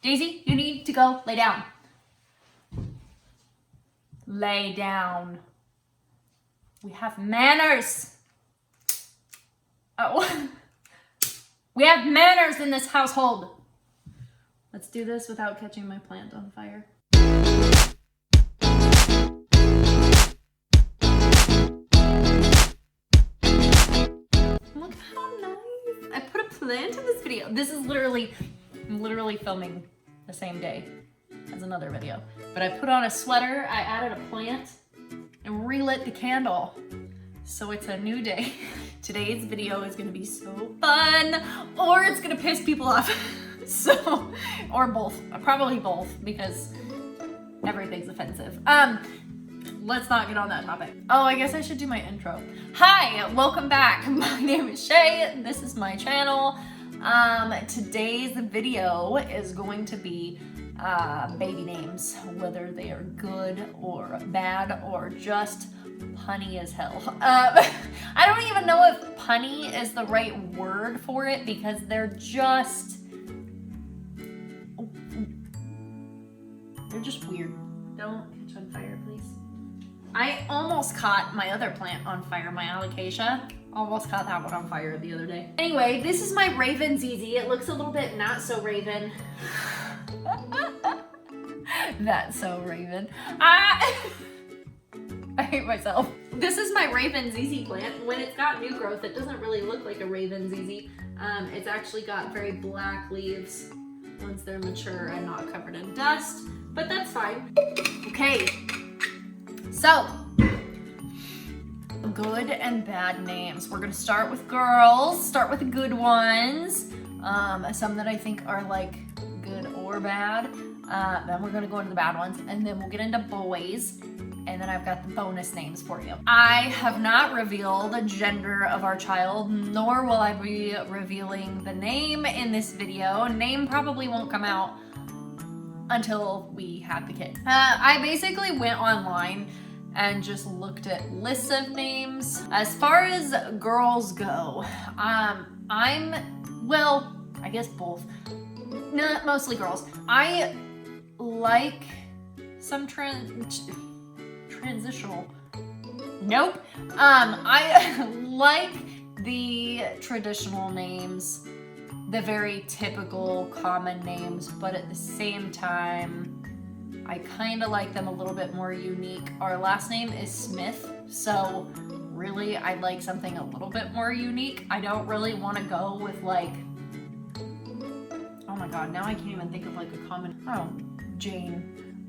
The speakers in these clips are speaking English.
Daisy, you need to go lay down. Lay down. We have manners. Oh. We have manners in this household. Let's do this without catching my plant on fire. Look how nice. I put a plant in this video. This is I'm literally filming the same day as another video. But I put on a sweater, I added a plant, and relit the candle. So it's a new day. Today's video is gonna be so fun, or it's gonna piss people off. So, or both, probably both, because everything's offensive. Let's not get on that topic. Oh, I guess I should do my intro. Hi, welcome back. My name is Shay, this is my channel. Today's video is going to be baby names, whether they are good or bad or just punny as hell. I don't even know if punny is the right word for it because they're just weird. Don't catch on fire, please. I almost caught my other plant on fire, my alocasia. Almost caught that one on fire the other day. Anyway, this is my Raven ZZ. It looks a little bit not so Raven. That's so Raven. I hate myself. This is my Raven ZZ plant. When it's got new growth, it doesn't really look like a Raven ZZ. It's actually got very black leaves once they're mature and not covered in dust, but that's fine. Okay, so good and bad names. We're gonna start with girls, start with the good ones. Some that I think are like good or bad. Then we're gonna go into the bad ones, and then we'll get into boys, and then I've got the bonus names for you. I have not revealed the gender of our child, nor will I be revealing the name in this video. Name probably won't come out until we have the kid. I basically went online and just looked at lists of names. As far as girls go, I guess both. No, mostly girls. I like some transitional. Nope. I like the traditional names, the very typical common names, but at the same time, I kind of like them a little bit more unique. Our last name is Smith, so really I'd like something a little bit more unique. I don't really want to go with like, oh my god, now I can't even think of like a common, Jane.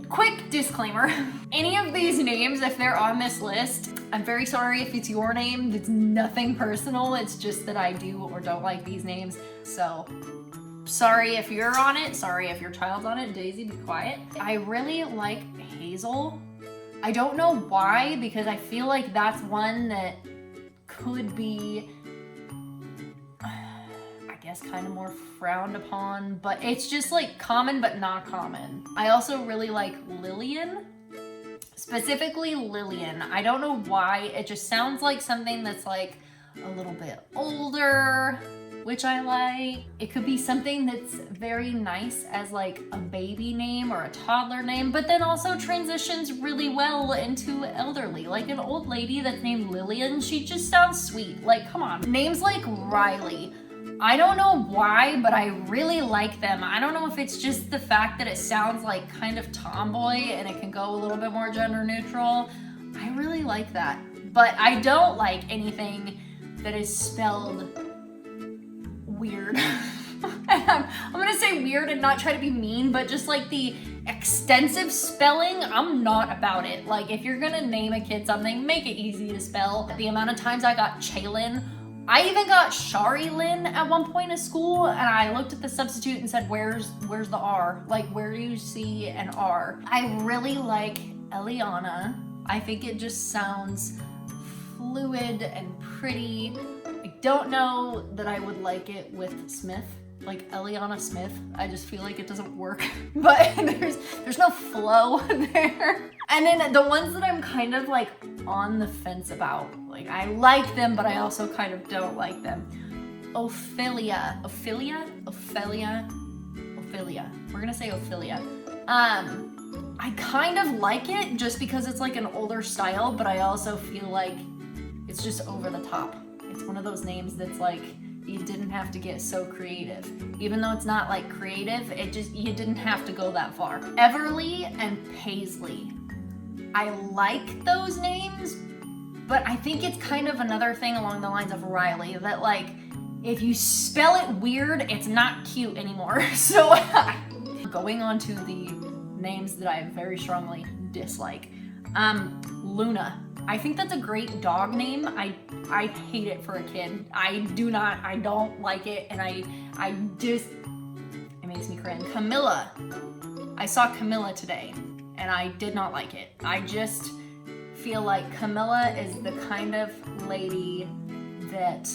Quick disclaimer, any of these names, if they're on this list, I'm very sorry if it's your name. It's nothing personal, it's just that I do or don't like these names. So, sorry if you're on it, sorry if your child's on it. Daisy, be quiet. I really like Hazel. I don't know why, because I feel like that's one that could be, I guess, kind of more frowned upon, but it's just like common but not common. I also really like Lillian, specifically Lillian. I don't know why, it just sounds like something that's like a little bit older, which I like. It could be something that's very nice as like a baby name or a toddler name, but then also transitions really well into elderly. Like an old lady that's named Lillian, she just sounds sweet. Like, come on. Names like Riley. I don't know why, but I really like them. I don't know if it's just the fact that it sounds like kind of tomboy and it can go a little bit more gender neutral. I really like that. But I don't like anything that is spelled weird. I'm gonna say weird and not try to be mean, but just like the extensive spelling, I'm not about it. Like, if you're gonna name a kid something, make it easy to spell. The amount of times I got Chaylin, I even got Shari Lynn at one point in school, and I looked at the substitute and said, where's the R? Like, where do you see an R? I really like Eliana. I think it just sounds fluid and pretty. I don't know that I would like it with Smith, like Eliana Smith. I just feel like it doesn't work, but there's no flow there. And then the ones that I'm kind of like on the fence about, like I like them, but I also kind of don't like them. Ophelia. Ophelia. We're gonna say Ophelia. I kind of like it just because it's like an older style, but I also feel like it's just over the top. It's one of those names that's like, you didn't have to get so creative. Even though it's not like creative, you didn't have to go that far. Everly and Paisley. I like those names, but I think it's kind of another thing along the lines of Riley, that like, if you spell it weird, it's not cute anymore. So going on to the names that I very strongly dislike. Luna. I think that's a great dog name. I hate it for a kid. I don't like it, and it makes me cringe. Camilla. I saw Camilla today, and I did not like it. I just feel like Camilla is the kind of lady that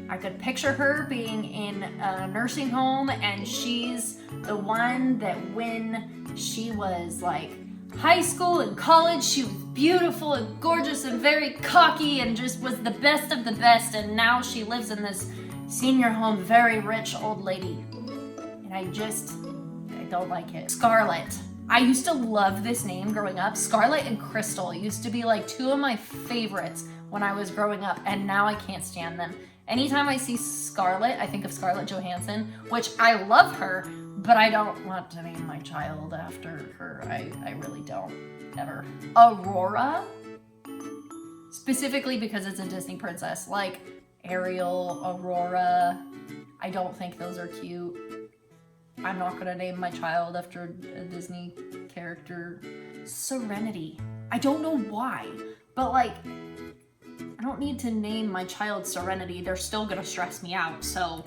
I could picture her being in a nursing home, and she's the one that when she was like high school and college, she was beautiful and gorgeous and very cocky and just was the best of the best, and now she lives in this senior home, very rich old lady. And I don't like it. Scarlett. I used to love this name growing up. Scarlett and Crystal used to be like two of my favorites when I was growing up, and now I can't stand them. Anytime I see Scarlett, I think of Scarlett Johansson, which I love her, but I don't want to name my child after her. I really don't, ever. Aurora, specifically because it's a Disney princess, like Ariel, Aurora. I don't think those are cute. I'm not gonna name my child after a Disney character. Serenity. I don't know why, but like, I don't need to name my child Serenity. They're still gonna stress me out. So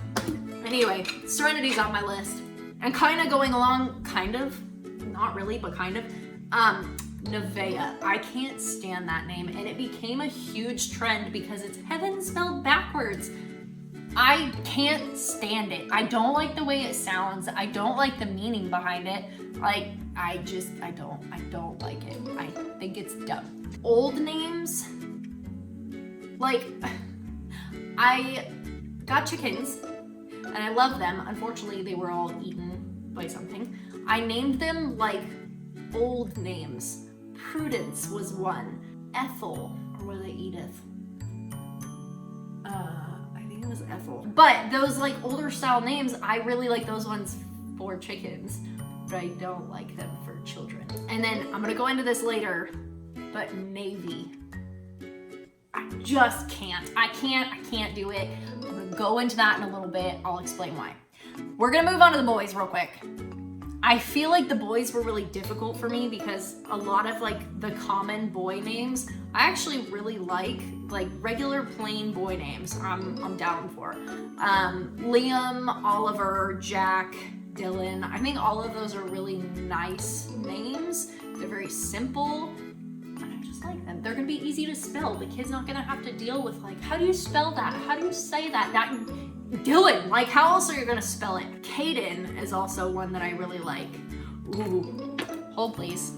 anyway, Serenity's on my list. And kind of going along, kind of, not really, but kind of, Nevaeh. I can't stand that name, and it became a huge trend because it's heaven spelled backwards. I can't stand it. I don't like the way it sounds. I don't like the meaning behind it. Like, I don't like it. I think it's dumb. Old names, like, I got chickens, and I love them. Unfortunately, they were all eaten by something. I named them like old names. Prudence was one. Ethel, or was it Edith? I think it was Ethel. But those like older style names, I really like those ones for chickens, but I don't like them for children. And then I'm gonna go into this later, but Navy. I just can't. I can't do it. I'm gonna go into that in a little bit. I'll explain why. We're gonna move on to the boys real quick. I feel like the boys were really difficult for me because a lot of like the common boy names, I actually really like regular plain boy names. I'm down for. Liam, Oliver, Jack, Dylan. I think all of those are really nice names. They're very simple. Like them. They're gonna be easy to spell. The kid's not gonna have to deal with like, how do you spell that? How do you say that? Dylan, like how else are you gonna spell it? Caden is also one that I really like. Ooh, hold please.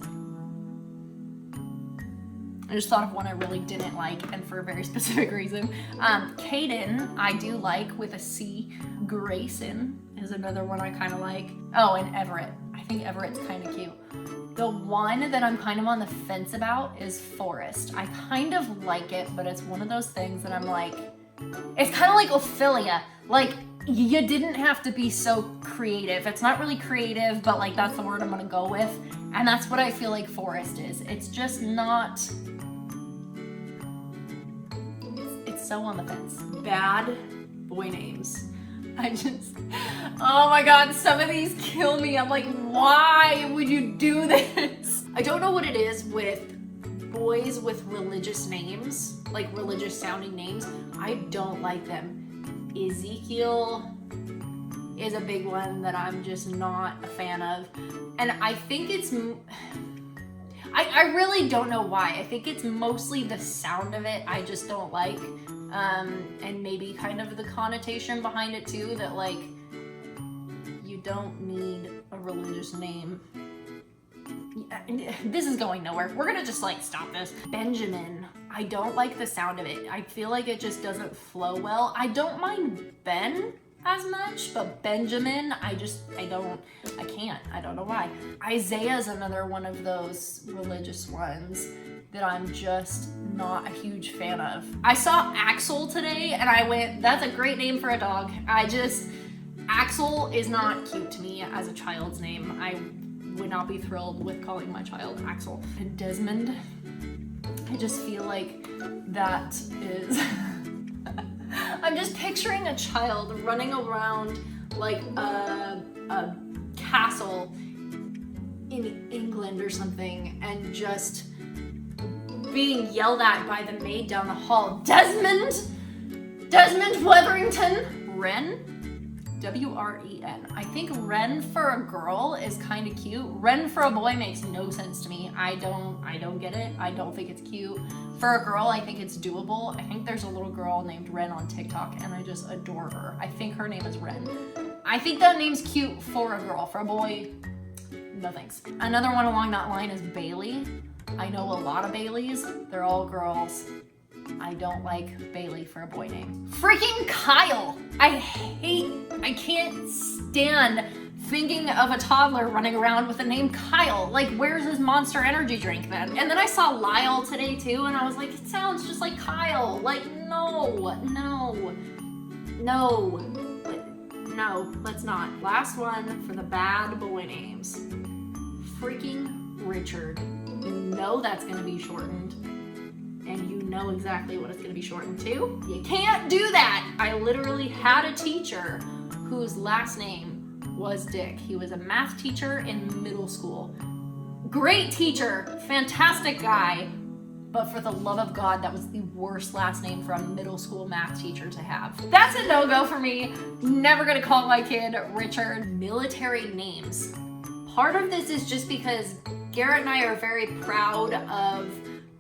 I just thought of one I really didn't like, and for a very specific reason. Caden, I do like with a C. Grayson is another one I kind of like. Oh, and Everett. I think Everett's kind of cute. The one that I'm kind of on the fence about is Forrest. I kind of like it, but it's one of those things that I'm like, it's kind of like Ophelia. Like, you didn't have to be so creative. It's not really creative, but like that's the word I'm gonna go with. And that's what I feel like Forrest is. It's just not, it's so on the fence. Bad boy names. Oh my God, some of these kill me. I'm like, why would you do this? I don't know what it is with boys with religious names, like religious sounding names. I don't like them. Ezekiel is a big one that I'm just not a fan of. And I think it's, I really don't know why. I think it's mostly the sound of it I just don't like. And maybe kind of the connotation behind it too, that like, you don't need a religious name. This is going nowhere. We're gonna just like stop this. Benjamin. I don't like the sound of it. I feel like it just doesn't flow well. I don't mind Ben. as much, but Benjamin, I can't. I don't know why. Isaiah is another one of those religious ones that I'm just not a huge fan of. I saw Axel today and I went, that's a great name for a dog. Axel is not cute to me as a child's name. I would not be thrilled with calling my child Axel. And Desmond, I just feel like that is... I'm just picturing a child running around like a castle in England or something and just being yelled at by the maid down the hall. Desmond Wetherington, Wren, W-R-E-N. I think Wren for a girl is kind of cute. Wren for a boy makes no sense to me. I don't get it. I don't think it's cute. For a girl, I think it's doable. I think there's a little girl named Wren on TikTok and I just adore her. I think her name is Wren. I think that name's cute for a girl. For a boy, no thanks. Another one along that line is Bailey. I know a lot of Baileys. They're all girls. I don't like Bailey for a boy name. Freaking Kyle! I can't stand thinking of a toddler running around with the name Kyle. Like, where's his Monster Energy drink then? And then I saw Lyle today too, and I was like, it sounds just like Kyle. Like, no, let's not. Last one for the bad boy names. Freaking Richard. You know that's gonna be shortened. And you know exactly what it's gonna be shortened to. You can't do that. I literally had a teacher whose last name was Dick. He was a math teacher in middle school. Great teacher, fantastic guy, but for the love of God, that was the worst last name for a middle school math teacher to have. That's a no-go for me. Never gonna call my kid Richard. Military names. Part of this is just because Garrett and I are very proud of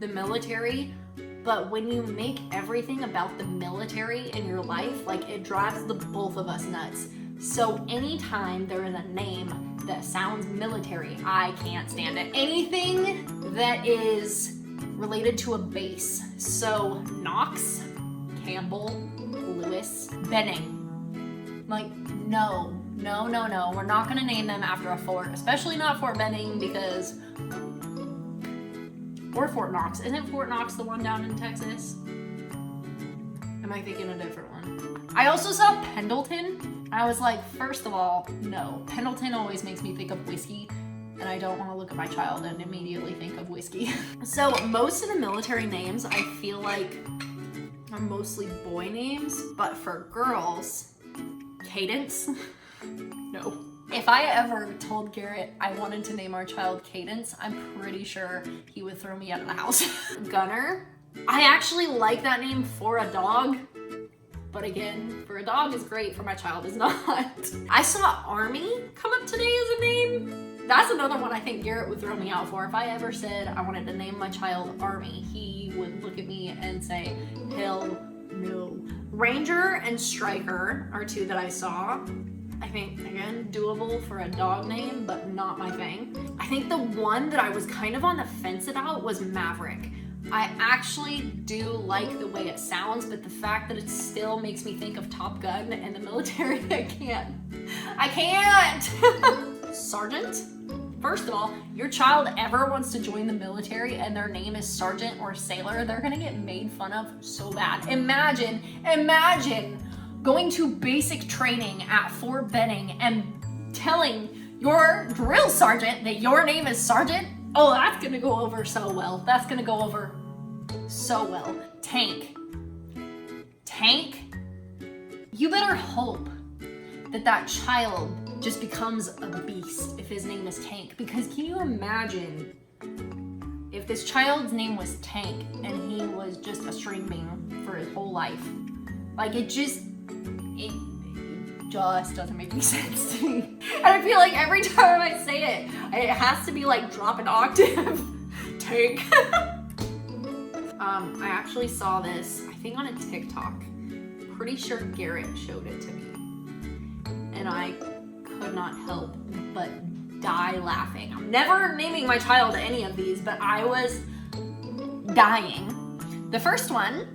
the military, but when you make everything about the military in your life, like, it drives the both of us nuts. So anytime there is a name that sounds military, I can't stand it. Anything that is related to a base. So Knox, Campbell, Lewis, Benning. Like, no. We're not gonna name them after a fort, especially not Fort Benning because... Or Fort Knox. Isn't Fort Knox the one down in Texas? Am I thinking a different one? I also saw Pendleton. I was like, first of all, no. Pendleton always makes me think of whiskey, and I don't want to look at my child and immediately think of whiskey. So most of the military names I feel like are mostly boy names, but for girls, Cadence, no. If I ever told Garrett I wanted to name our child Cadence, I'm pretty sure he would throw me out of the house. Gunner. I actually like that name for a dog, but again, for a dog is great, for my child is not. I saw Army come up today as a name. That's another one I think Garrett would throw me out for. If I ever said I wanted to name my child Army, he would look at me and say, hell no. Ranger and Striker are two that I saw. I think, again, doable for a dog name, but not my thing. I think the one that I was kind of on the fence about was Maverick. I actually do like the way it sounds, but the fact that it still makes me think of Top Gun and the military, I can't! Sergeant? First of all, your child ever wants to join the military and their name is Sergeant or Sailor, they're gonna get made fun of so bad. Imagine going to basic training at Fort Benning and telling your drill sergeant that your name is Sergeant. Oh, that's gonna go over so well. That's gonna go over so well. Tank. You better hope that that child just becomes a beast if his name is Tank. Because can you imagine if this child's name was Tank and he was just a string bean for his whole life? Like, it just doesn't make any sense to me. And I feel like every time I say it, it has to be like drop an octave. Tank. I actually saw this, I think on a TikTok. Pretty sure Garrett showed it to me. And I could not help but die laughing. I'm never naming my child any of these, but I was dying. The first one,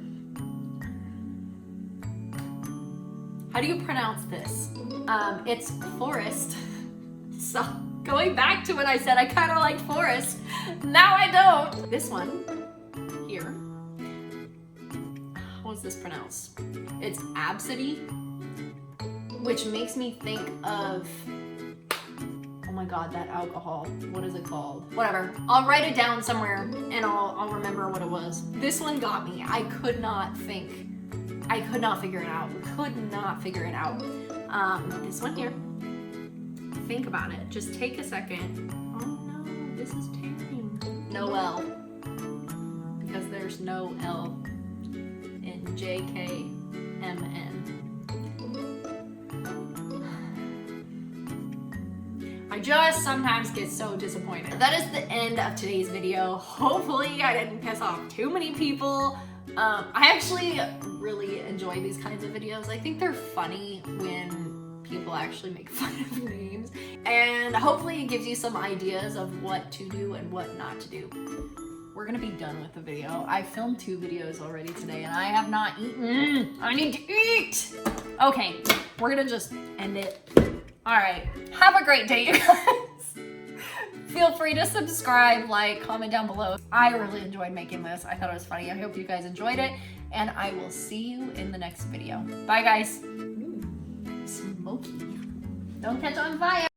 how How do you pronounce this? It's forest. So going back to what I said, I kind of like forest. Now I don't. This one here. What's this pronounced? It's absidy, which makes me think of, oh my god, that alcohol. What is it called? Whatever. I'll write it down somewhere and I'll remember what it was. This one got me. I could not figure it out. Could not figure it out. This one here. Think about it. Just take a second. Oh no, this is tearing. No L. Because there's no L in JKMN. I just sometimes get so disappointed. That is the end of today's video. Hopefully I didn't piss off too many people. I actually really enjoy these kinds of videos. I think they're funny when people actually make fun of names. And hopefully it gives you some ideas of what to do and what not to do. We're gonna be done with the video. I filmed 2 videos already today and I have not eaten. I need to eat. Okay, we're gonna just end it. All right, have a great day, you guys. Feel free to subscribe, like, comment down below. I really enjoyed making this. I thought it was funny. I hope you guys enjoyed it, and I will see you in the next video. Bye, guys. Ooh, smoky. Don't catch on fire.